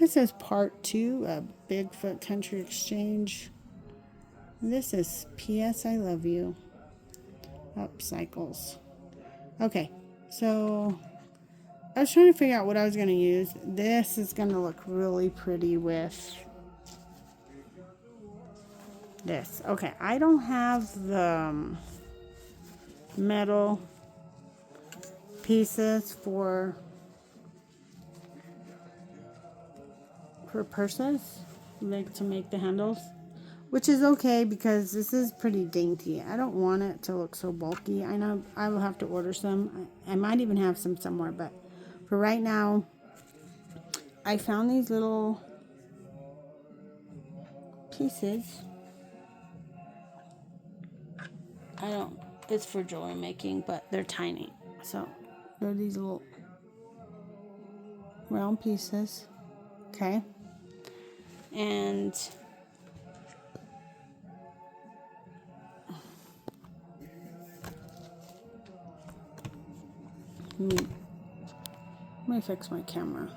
This is part 2 of Bigfoot Country Exchange. This is P.S. I Love You. Upcycles. Okay, so I was trying to figure out what I was going to use. This is going to look really pretty with this. Okay, I don't have the metal pieces for purses, like to make the handles, which is okay because this is pretty dainty. I don't want it to look so bulky. I know I will have to order some. I might even have some somewhere, but for right now, I found these little pieces. It's for jewelry making, but they're tiny. So they're these little round pieces. Okay. And let me fix my camera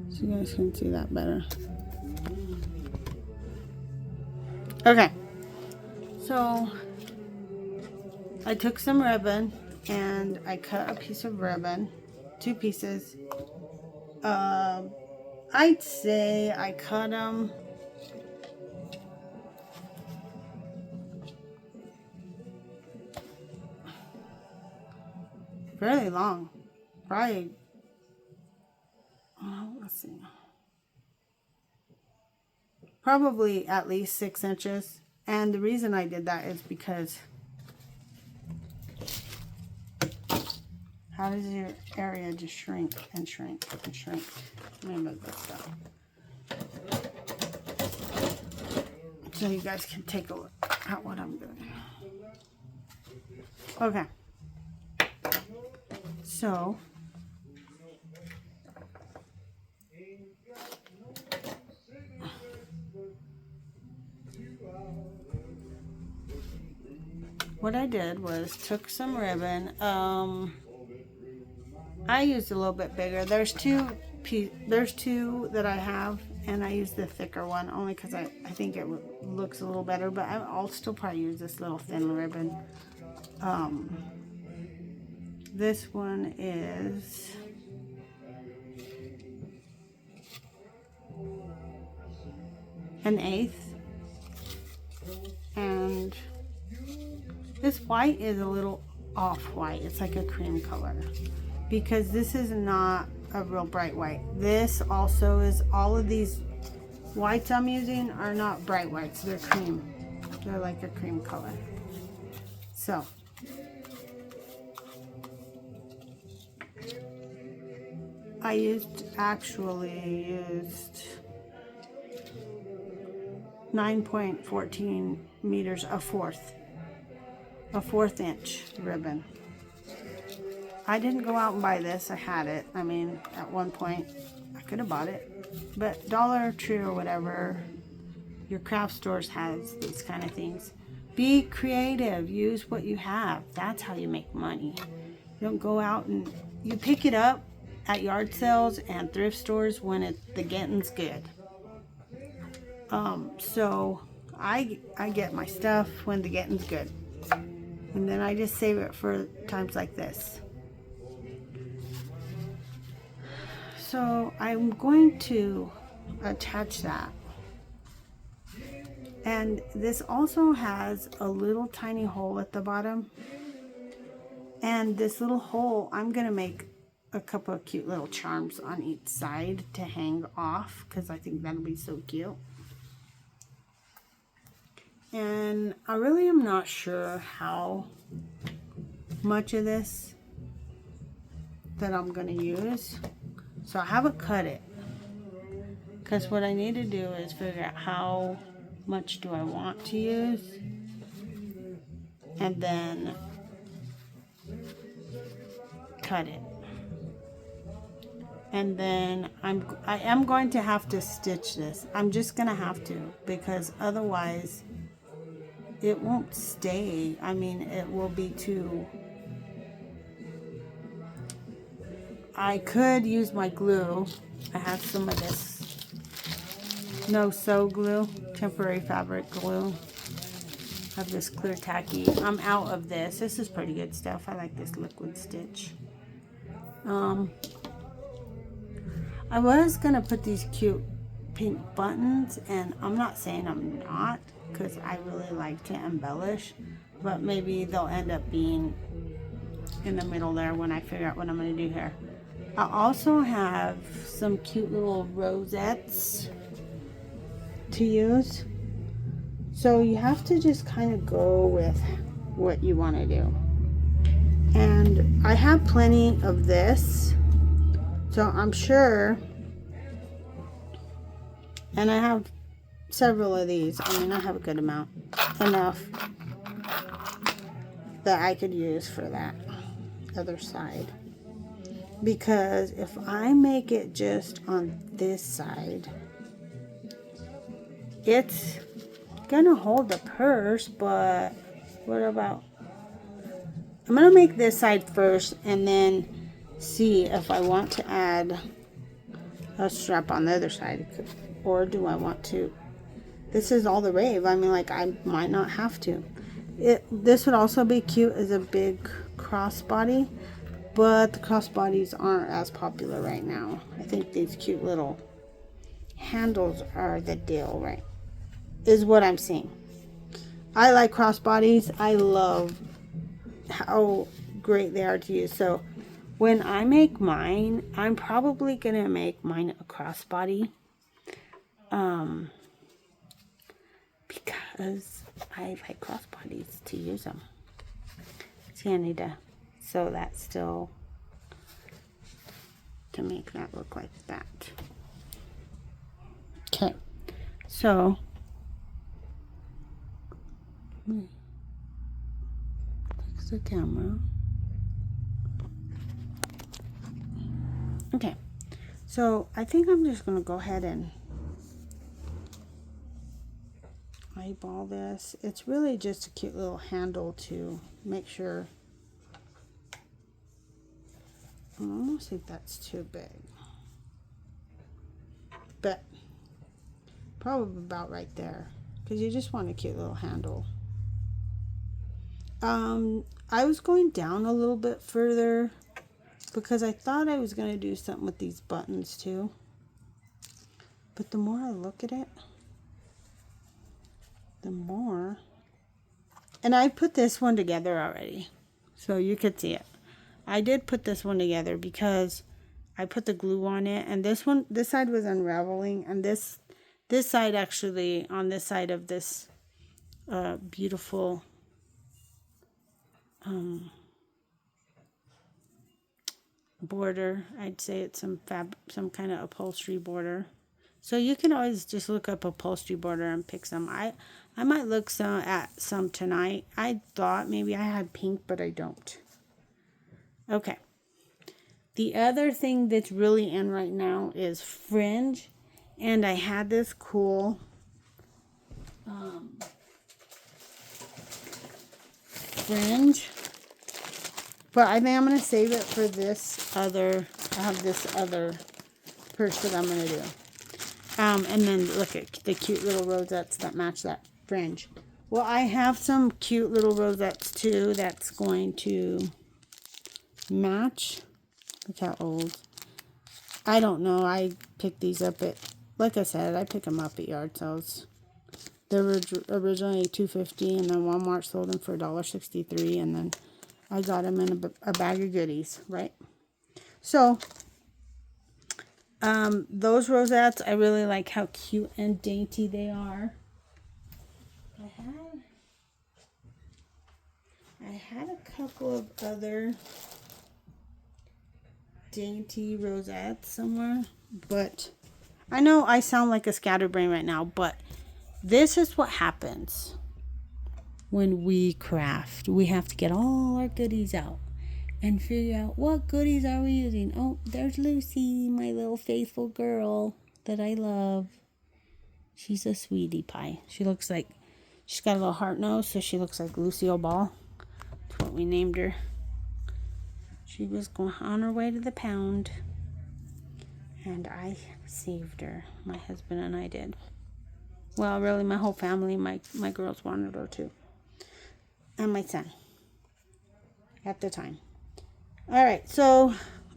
so you guys can see that better. Okay, so I took some ribbon and I cut a piece of ribbon, 2 pieces. I'd say I cut them fairly long, probably, let's see, probably at least 6 inches. And the reason I did that is because how does your area just shrink and shrink and shrink? Let me move this stuff so you guys can take a look at what I'm doing. Okay, so what I did was took some ribbon. I used a little bit bigger. There's two that I have, and I used the thicker one only because I think it looks a little better, but I'll still probably use this little thin ribbon. This one is an 1/8, and this white is a little off-white. It's like a cream color because this is not a real bright white. This also is, all of these whites I'm using are not bright whites. They're cream. They're like a cream color. So I actually used 9.14 meters, a fourth inch ribbon. I didn't go out and buy this. I had it. I mean, at one point I could have bought it, but Dollar Tree or whatever, your craft stores has these kind of things. Be creative. Use what you have. That's how you make money. You don't go out and you pick it up at yard sales and thrift stores when the getting's good. So I get my stuff when the getting's good, and then I just save it for times like this. So I'm going to attach that. And this also has a little tiny hole at the bottom. And this little hole, I'm going to make a couple of cute little charms on each side to hang off because I think that'll be so cute. And I really am not sure how much of this that I'm going to use. So I haven't cut it, because what I need to do is figure out how much do I want to use, and then cut it. And then I am going to have to stitch this. I'm just going to have to, because otherwise it won't stay. I mean, it will be too... I could use my glue I have some of this no sew glue, temporary fabric glue. I have this clear tacky. I'm out of this. This is pretty good stuff. I like this liquid stitch. I was gonna put these cute pink buttons, and I'm not saying I'm not, because I really like to embellish, but maybe they'll end up being in the middle there when I figure out what I'm going to do here. I also have some cute little rosettes to use. So you have to just kind of go with what you want to do. And I have plenty of this, so I'm sure, and I have several of these. I mean, I have a good amount, enough that I could use for that other side. Because if I make it just on this side, it's gonna hold the purse, but what about, I'm gonna make this side first and then see if I want to add a strap on the other side, or do I want to, this is all the rave. I mean, like, I might not have to. This would also be cute as a big crossbody, but the crossbodies aren't as popular right now. I think these cute little handles are the deal, right? Is what I'm seeing. I like crossbodies. I love how great they are to use. So when I make mine, I'm probably gonna make mine a crossbody, because I like crossbodies to use them. See, I need to sew that still to make that look like that. Okay, so fix the camera. Okay, so I think I'm just gonna go ahead and eyeball this. It's really just a cute little handle to make sure. I almost think that's too big, but probably about right there, because you just want a cute little handle. I was going down a little bit further because I thought I was going to do something with these buttons too, but the more I look at it, the more, and I put this one together already, so you could see it. I did put this one together because I put the glue on it, and this side was unraveling, and this side actually, on this side of this beautiful border, I'd say it's some kind of upholstery border. So you can always just look up upholstery border and pick some. I might look at some tonight. I thought maybe I had pink, but I don't. Okay. The other thing that's really in right now is fringe. And I had this cool fringe. But I think I'm going to save it for this other, I have this other purse that I'm going to do. And then look at the cute little rosettes that match that fringe. Well, I have some cute little rosettes too that's going to match. Look how old. I don't know. I picked these up at, like I said, I pick them up at yard sales. They were originally $2.50, and then Walmart sold them for $1.63, and then I got them in a bag of goodies, right? So, those rosettes, I really like how cute and dainty they are. I had a couple of other dainty rosettes somewhere, but I know I sound like a scatterbrain right now, but this is what happens when we craft. We have to get all our goodies out and figure out what goodies are we using. Oh, there's Lucy, my little faithful girl that I love. She's a sweetie pie. She looks like, she's got a little heart nose, so she looks like Lucille Ball. That's what we named her. She was going on her way to the pound. And I saved her. My husband and I did. Well, really, my whole family, my girls wanted her too. And my son. At the time. Alright, so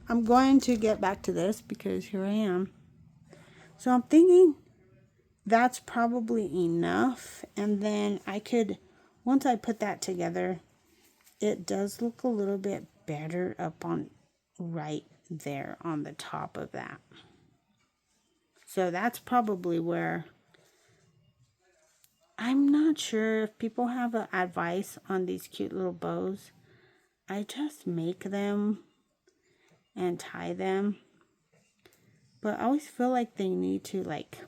I'm going to get back to this because here I am. So I'm thinking that's probably enough. And then I could, once I put that together, it does look a little bit better up on right there on the top of that. So that's probably where, I'm not sure if people have advice on these cute little bows. I just make them and tie them. But I always feel like they need to like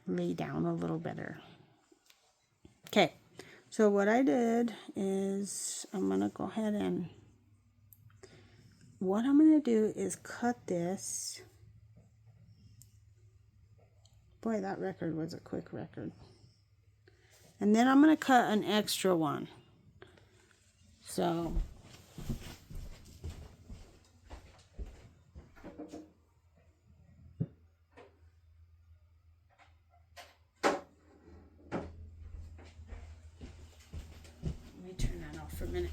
lay down a little better. Okay, so what I did is I'm going to go ahead and what I'm going to do is cut this. Boy, that record was a quick record. And then I'm going to cut an extra one. So let me turn that off for a minute.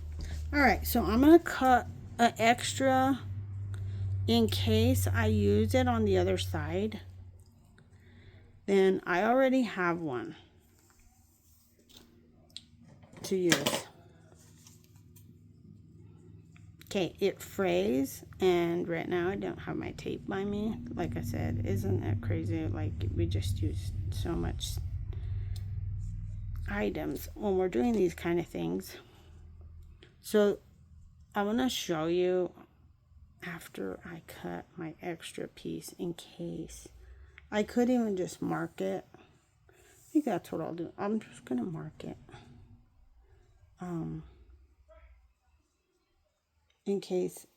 Alright, so I'm going to cut an extra in case I use it on the other side. Then I already have one to use. Okay, it frays, and right now I don't have my tape by me. Like I said, isn't that crazy? Like, we just use so much items when we're doing these kind of things. So I want to show you after I cut my extra piece in case. I could even just mark it. I think that's what I'll do. I'm just going to mark it. In case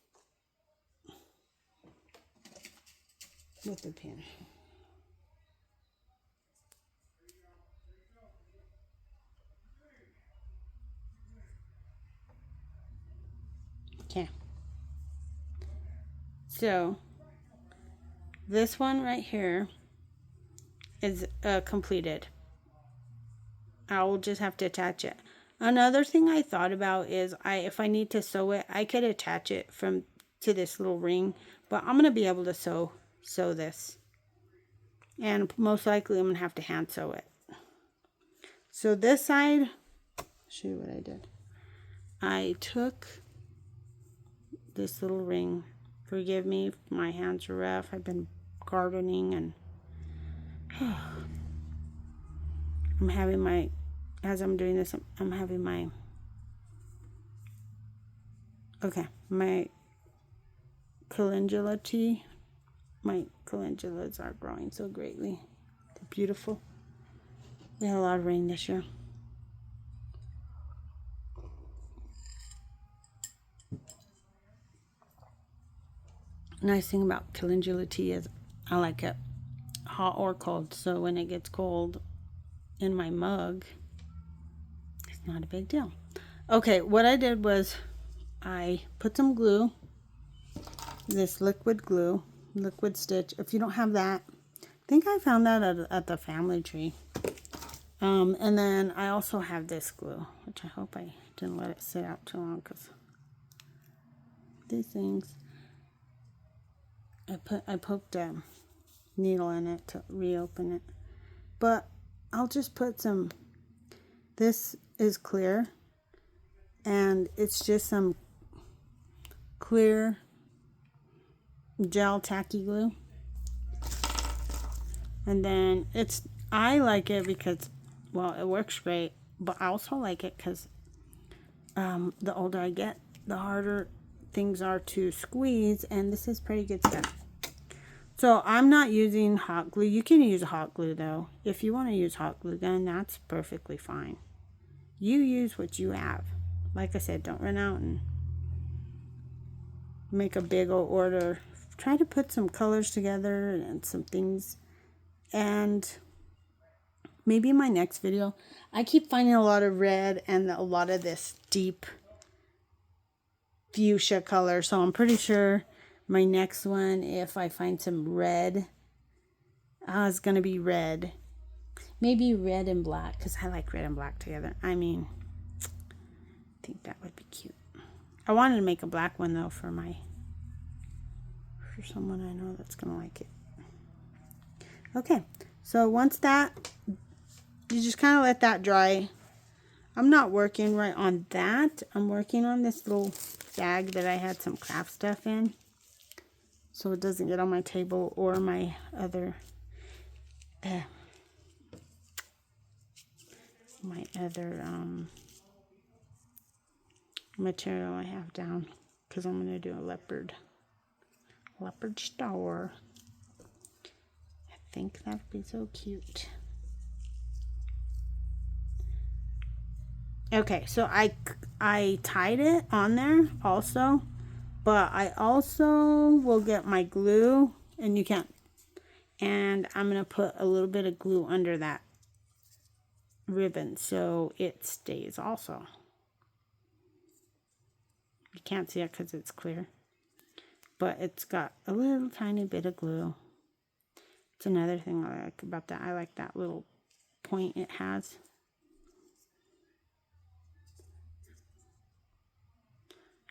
with the pin. Okay. So this one right here is completed. I will just have to attach it. Another thing I thought about is if I need to sew it, I could attach it to this little ring, but I'm gonna be able to sew this, and most likely I'm gonna have to hand sew it. So this side, I'll show you what I did. I took this little ring. Forgive me, my hands are rough. I've been gardening and I'm having my, as I'm doing this, I'm having my, my calendula tea. My calendulas are growing so greatly. They're beautiful. We had a lot of rain this year. Nice thing about calendula tea is I like it hot or cold. So when it gets cold in my mug, it's not a big deal. Okay, what I did was I put some glue, this liquid glue, liquid stitch. If you don't have that, I think I found that at the family tree. And then I also have this glue, which I hope I didn't let it sit out too long, because these things, I poked a needle in it to reopen it. But I'll just put some, this is clear, and it's just some clear gel tacky glue. And then I like it because, well, it works great, but I also like it because the older I get, the harder things are to squeeze, and this is pretty good stuff. So I'm not using hot glue. You can use hot glue though. If you want to use hot glue gun, that's perfectly fine. You use what you have. Like I said, don't run out and make a big old order. Try to put some colors together and some things. And maybe in my next video, I keep finding a lot of red and a lot of this deep fuchsia color. So I'm pretty sure My next one, if I find some red, it's going to be red. Maybe red and black, because I like red and black together. I mean, I think that would be cute. I wanted to make a black one, though, for someone I know that's going to like it. Okay, so once that, you just kind of let that dry. I'm not working right on that. I'm working on this little bag that I had some craft stuff in, so it doesn't get on my table or my other material I have down, because I'm going to do a leopard star. I think that'd be so cute. Okay, so I tied it on there also, but I also will get my glue, and you can't, and I'm going to put a little bit of glue under that ribbon so it stays also. You can't see it because it's clear, but it's got a little tiny bit of glue. It's another thing I like about that. I like that little point it has.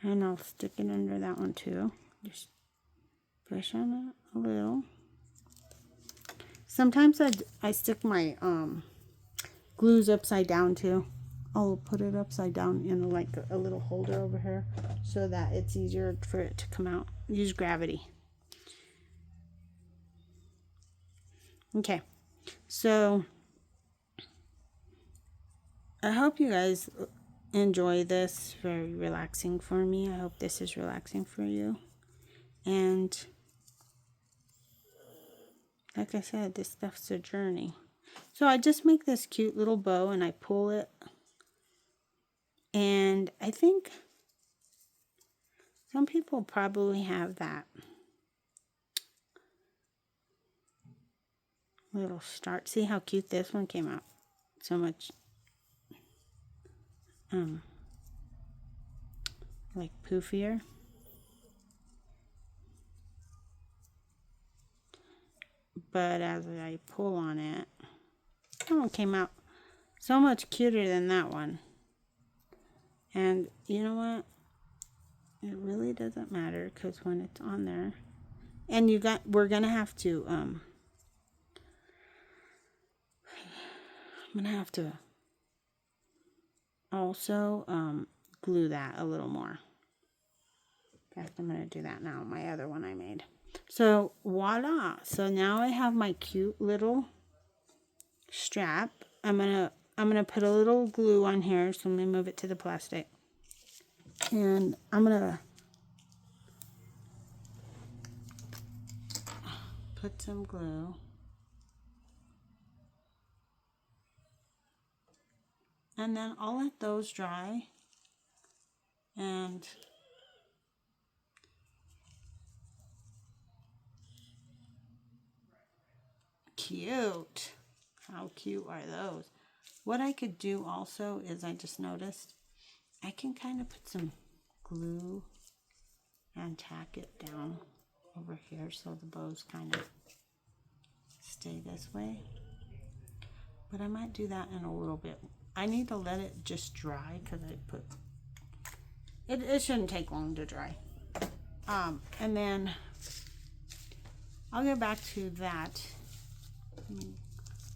And I'll stick it under that one too. Just push on it a little. Sometimes I stick my glues upside down too. I'll put it upside down in like a little holder over here so that it's easier for it to come out. Use gravity. Okay, so I hope you guys enjoy this. Very relaxing for me. I hope this is relaxing for you. And like I said, this stuff's a journey. So I just make this cute little bow and I pull it. And I think some people probably have that little start. See how cute this one came out? So much like poofier. But as I pull on it, that one came out so much cuter than that one. And you know what? It really doesn't matter, because when it's on there, and we're gonna have to I'm gonna have to also glue that a little more. In fact, I'm gonna do that now. My other one I made. So voila! So now I have my cute little strap. I'm gonna put a little glue on here. So let me move it to the plastic, and I'm gonna put some glue. And then I'll let those dry. And cute. How cute are those? What I could do also is, I just noticed, I can kind of put some glue and tack it down over here so the bows kind of stay this way. But I might do that in a little bit. I need to let it just dry, because I put it shouldn't take long to dry. And then I'll get back to that.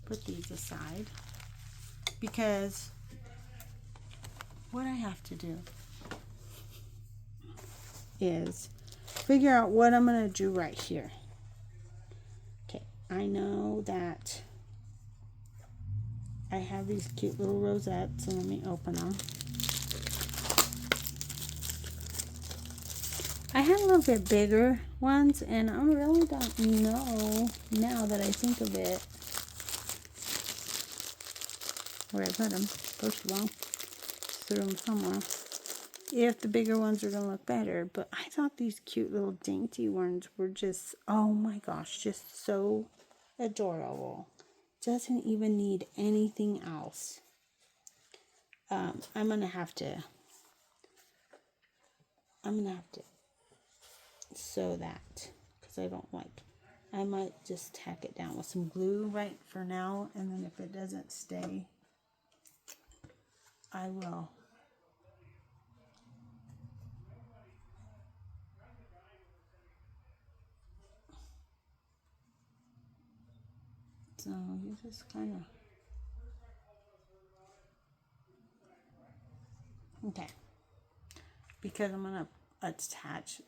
Put these aside, because what I have to do is figure out what I'm going to do right here. Okay, I know that I have these cute little rosettes, so let me open them. I had a little bit bigger ones, and I really don't know, now that I think of it, where I put them. First of all, threw them somewhere. If the bigger ones are going to look better, but I thought these cute little dainty ones were just, oh my gosh, just so adorable. Doesn't even need anything else. I'm gonna have to sew that because I don't like. I might just tack it down with some glue right for now, and then if it doesn't stay, I will. So you just kind of, okay, because I'm going to attach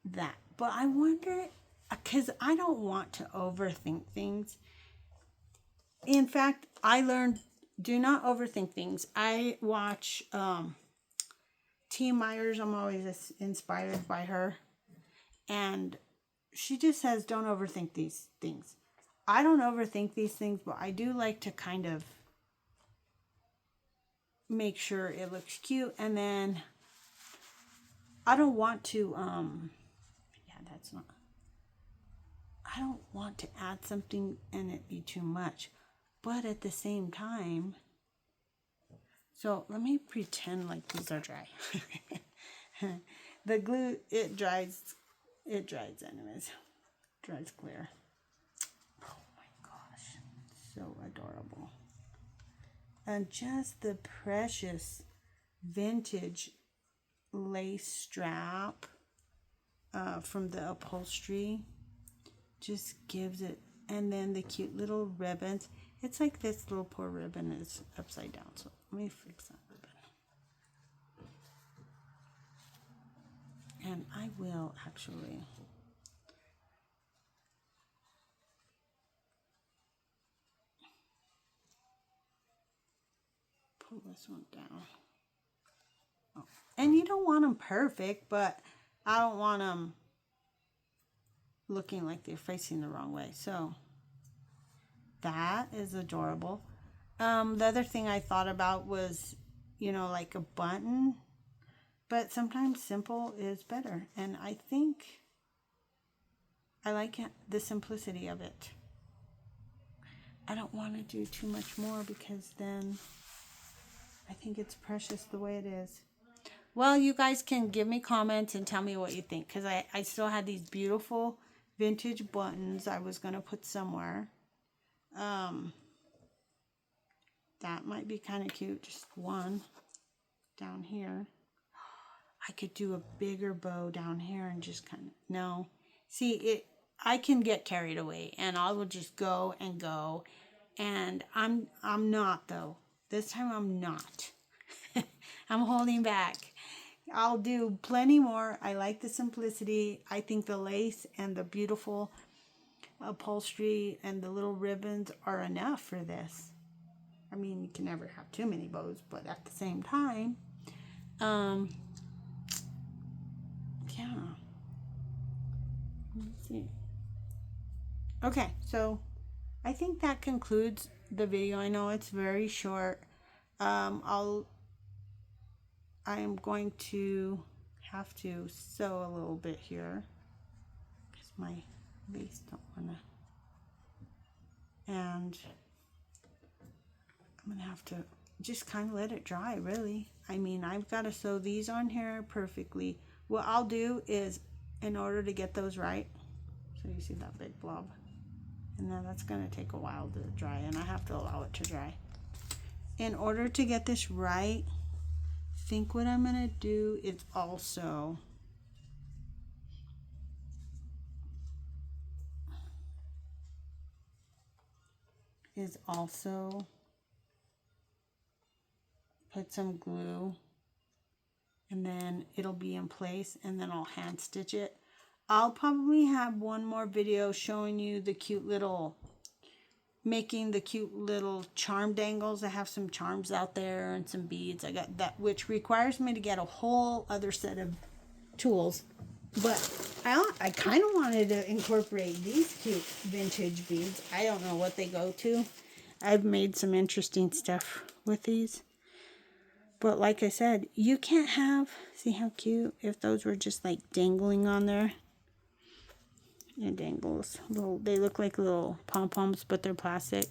that. But I wonder, because I don't want to overthink things. In fact, I learned, do not overthink things. I watch T. Myers. I'm always inspired by her. And she just says, don't overthink these things. I don't overthink these things, but I do like to kind of make sure it looks cute. And then I don't want to, I don't want to add something and it be too much. But at the same time, so let me pretend like these are dry. The glue, it dries anyways. Dries clear. Oh my gosh, so adorable. And just the precious vintage lace strap from the upholstery just gives it. And then the cute little ribbons. It's like this little poor ribbon is upside down. So let me fix that ribbon. And I will actually pull this one down. Oh. And you don't want them perfect, but I don't want them looking like they're facing the wrong way. So that is adorable. The other thing I thought about was, like a button. But sometimes simple is better. And I think I like the simplicity of it. I don't want to do too much more because then I think it's precious the way it is. Well, you guys can give me comments and tell me what you think. Because I still had these beautiful vintage buttons I was going to put somewhere. That might be kind of cute. Just one down here. I could do a bigger bow down here and just kind of, no. See, I can get carried away and I will just go and go. And I'm not though. This time I'm not. I'm holding back. I'll do plenty more. I like the simplicity. I think the lace and the beautiful upholstery and the little ribbons are enough for this. I mean, you can never have too many bows, but at the same time, yeah. Let's see. Okay, so I think that concludes the video. I know it's very short. I am going to have to sew a little bit here because my lace don't want to. And I'm going to have to just kind of let it dry, really. I mean, I've got to sew these on here perfectly. What I'll do is, in order to get those right, so you see that big blob, and then that's going to take a while to dry, and I have to allow it to dry. In order to get this right, I think what I'm going to do is also put some glue, and then it'll be in place, and then I'll hand stitch it. I'll probably have one more video showing you the cute little, making the cute little charm dangles. I have some charms out there and some beads. I got that, which requires me to get a whole other set of tools. But I kind of wanted to incorporate these cute vintage beads. I don't know what they go to. I've made some interesting stuff with these. But like I said, you can't have, see how cute, if those were just like dangling on there. It dangles. They look like little pom-poms, but they're plastic.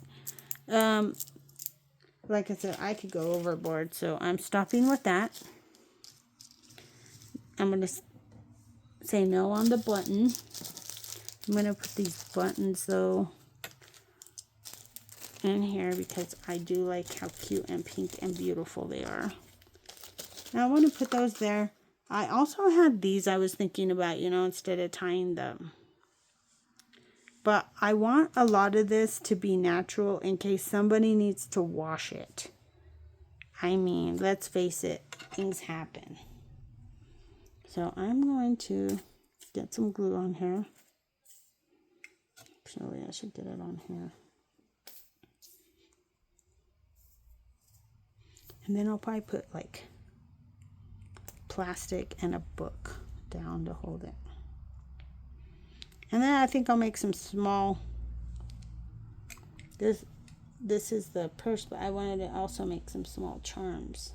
Like I said, I could go overboard, so I'm stopping with that. I'm going to say no on the button. I'm going to put these buttons, though, in here because I do like how cute and pink and beautiful they are. Now I want to put those there. I also had these I was thinking about, you know, instead of tying them. But I want a lot of this to be natural in case somebody needs to wash it. I mean, let's face it, things happen. So I'm going to get some glue on here. Actually, I should get it on here. And then I'll probably put like plastic and a book down to hold it. And then I think I'll make some small, this is the purse, but I wanted to also make some small charms,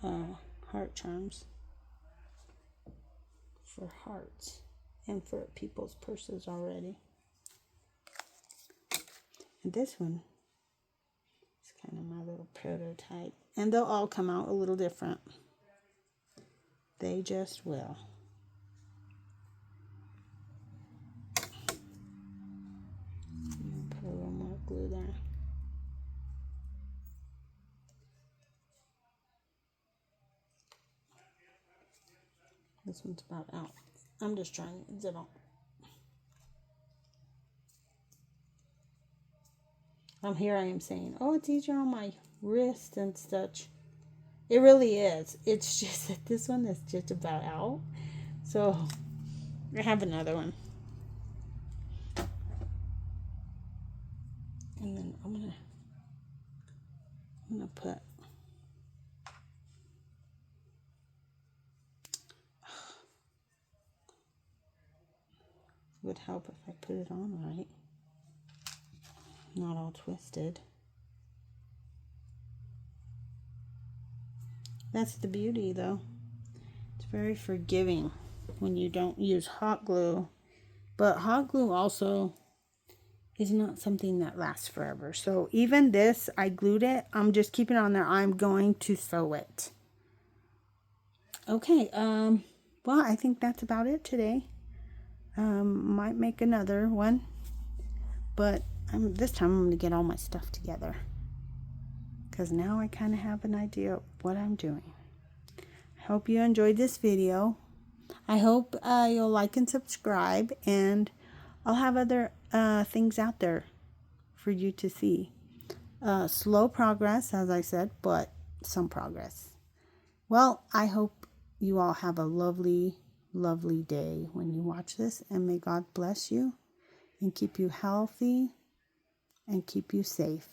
heart charms for hearts and for people's purses already. And this one is kind of my little prototype. And they'll all come out a little different. They just will. Put a little more glue there. This one's about out. I'm just trying to zip off. Here I am saying, oh, it's easier on my wrist and such. It really is. It's just that this one is just about out. So I have another one. And then I'm gonna put would help if I put it on right. Not all twisted. That's the beauty, though. It's very forgiving when you don't use hot glue. But hot glue also is not something that lasts forever. So even this, I glued it. I'm just keeping it on there. I'm going to sew it. Okay, well, I think that's about it today. Might make another one. But this time I'm going to get all my stuff together. Because now I kind of have an idea of what I'm doing. I hope you enjoyed this video. I hope you'll like and subscribe. And I'll have other things out there for you to see. Slow progress, as I said, but some progress. Well, I hope you all have a lovely, lovely day when you watch this. And may God bless you and keep you healthy and keep you safe.